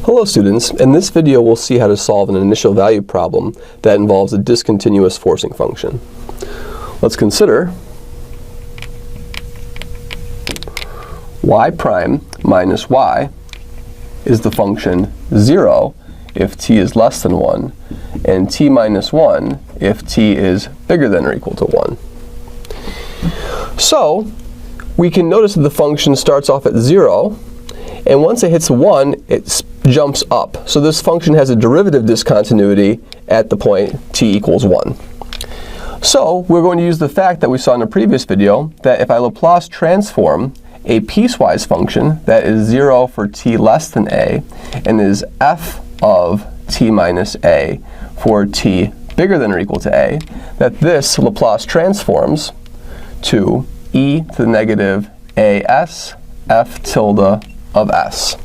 Hello students, in this video we'll see how to solve an initial value problem that involves a discontinuous forcing function. Let's consider y prime minus y is the function 0 if t is less than 1, and t minus 1 if t is bigger than or equal to 1. So we can notice that the function starts off at 0, and once it hits 1, it jumps up. So this function has a derivative discontinuity at the point t equals 1. So we're going to use the fact that we saw in a previous video that if I Laplace transform a piecewise function that is 0 for t less than a and is f of t minus a for t bigger than or equal to a, that this Laplace transforms to e to the negative as f tilde of s.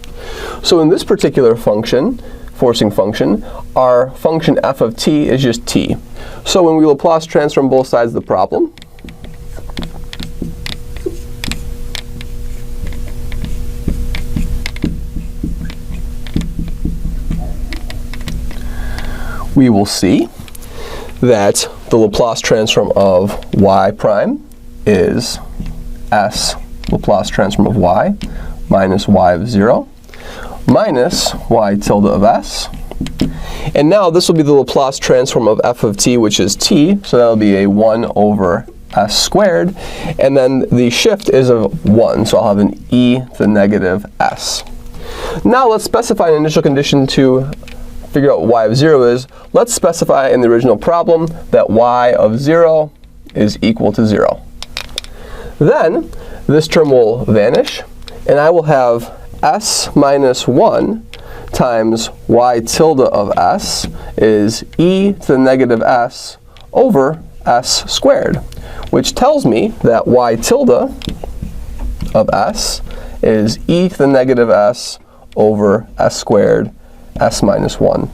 So in this particular function, forcing function, our function f of t is just t. So when we Laplace transform both sides of the problem, we will see that the Laplace transform of y prime is s Laplace transform of y minus y of 0 minus y tilde of s. And now this will be the Laplace transform of f of t, which is t, so that will be a 1 over s squared, and then the shift is a 1, so I'll have an e to the negative s. Now let's specify an initial condition to figure out what y of 0 is. Let's specify in the original problem that y of 0 is equal to 0. Then this term will vanish, and I will have s minus 1 times y tilde of s is e to the negative s over s squared, which tells me that y tilde of s is e to the negative s over s squared s minus 1.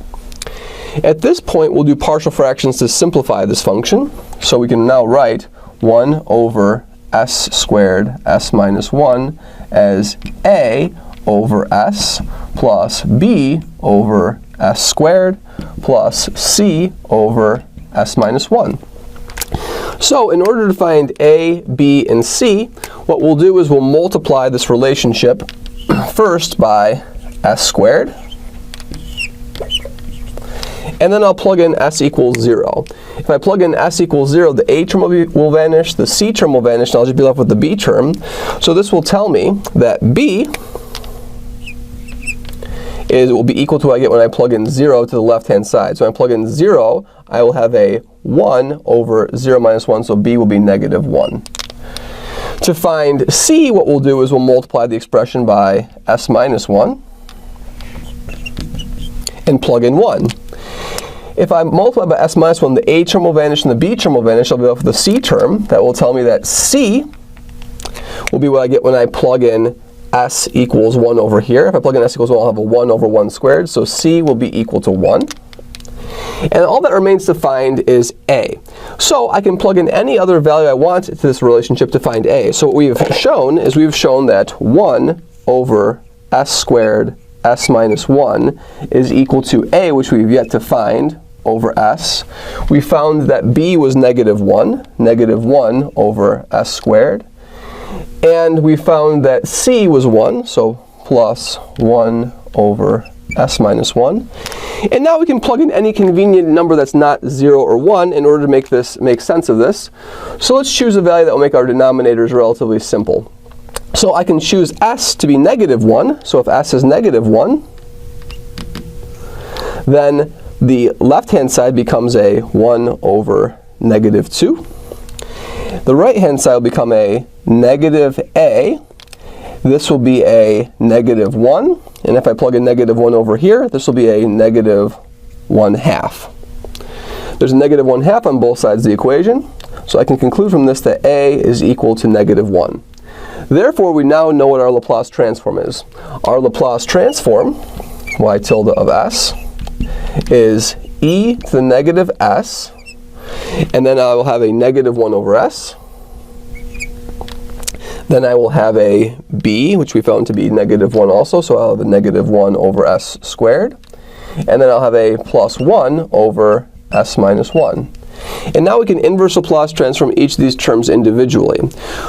At this point, we'll do partial fractions to simplify this function. So we can now write 1 over s squared s minus 1 as a over s plus b over s squared plus c over s minus 1. So in order to find a, b, and c, what we'll do is we'll multiply this relationship first by s squared, and then I'll plug in s equals 0. If I plug in s equals 0, the a term will vanish, the c term will vanish, and I'll just be left with the b term. So this will tell me that b will be equal to what I get when I plug in 0 to the left-hand side. So when I plug in 0, I will have a 1 over 0 minus 1, so b will be negative 1. To find c, what we'll do is we'll multiply the expression by s minus 1 and plug in 1. If I multiply by s minus 1, the a term will vanish and the b term will vanish. I'll be left with the c term. That will tell me that c will be what I get when I plug in s equals 1 over here. If I plug in s equals 1, I'll have a 1 over 1 squared. So c will be equal to 1. And all that remains to find is a. So I can plug in any other value I want to this relationship to find a. So what we've shown is we've shown that 1 over s squared s minus 1 is equal to a, which we've yet to find, over s. We found that b was negative 1 over s squared. And we found that c was 1, so plus 1 over s minus 1. And now we can plug in any convenient number that's not 0 or 1 in order to make sense of this. So let's choose a value that will make our denominators relatively simple. So I can choose s to be negative 1. So if s is negative 1, then the left-hand side becomes a 1 over negative 2. The right-hand side will become a negative a. This will be a negative 1. And if I plug in negative 1 over here, this will be a negative 1/2. There's a negative 1/2 on both sides of the equation. So I can conclude from this that a is equal to negative 1. Therefore, we now know what our Laplace transform is. Our Laplace transform, y tilde of s, is e to the negative s, and then I will have a negative 1 over s. Then I will have a b, which we found to be -1 also, so I'll have a -1 over s squared. And then I'll have a +1 over s minus 1. And now we can inverse Laplace transform each of these terms individually.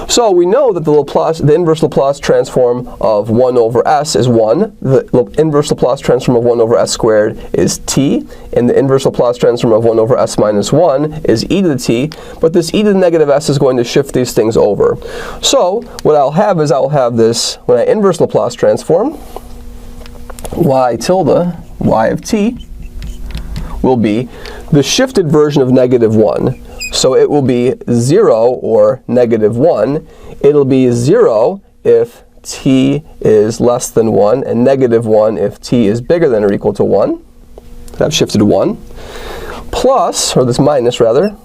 So we know that the inverse Laplace transform of 1 over s is 1. The inverse Laplace transform of 1 over s squared is t. And the inverse Laplace transform of 1 over s minus 1 is e to the t. But this e to the negative s is going to shift these things over. So what I'll have is I'll have this, when I inverse Laplace transform, y tilde, y of t, will be the shifted version of -1. So it will be 0 or -1. It'll be 0 if t is less than 1, and -1 if t is bigger than or equal to 1. I've shifted 1. Plus, or this minus rather,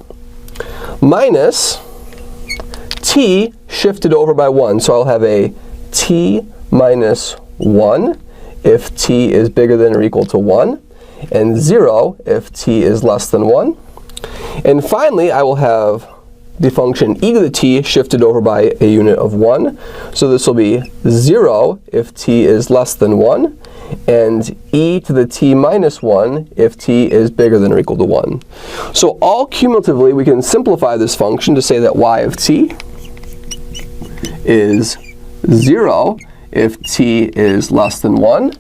minus t shifted over by 1. So I'll have a t minus 1 if t is bigger than or equal to 1. And 0 if t is less than 1. And finally, I will have the function e to the t shifted over by a unit of 1. So this will be 0 if t is less than 1, and e to the t minus 1 if t is bigger than or equal to 1. So all cumulatively, we can simplify this function to say that y of t is 0 if t is less than 1,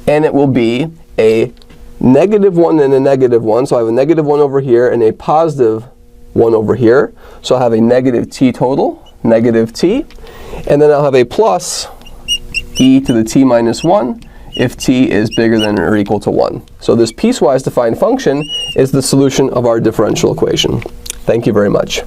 and it will be a -1 and a -1, so I have a -1 over here and a +1 over here. So I'll have a negative t total, negative t, and then I'll have a plus e to the t minus 1 if t is bigger than or equal to 1. So this piecewise defined function is the solution of our differential equation. Thank you very much.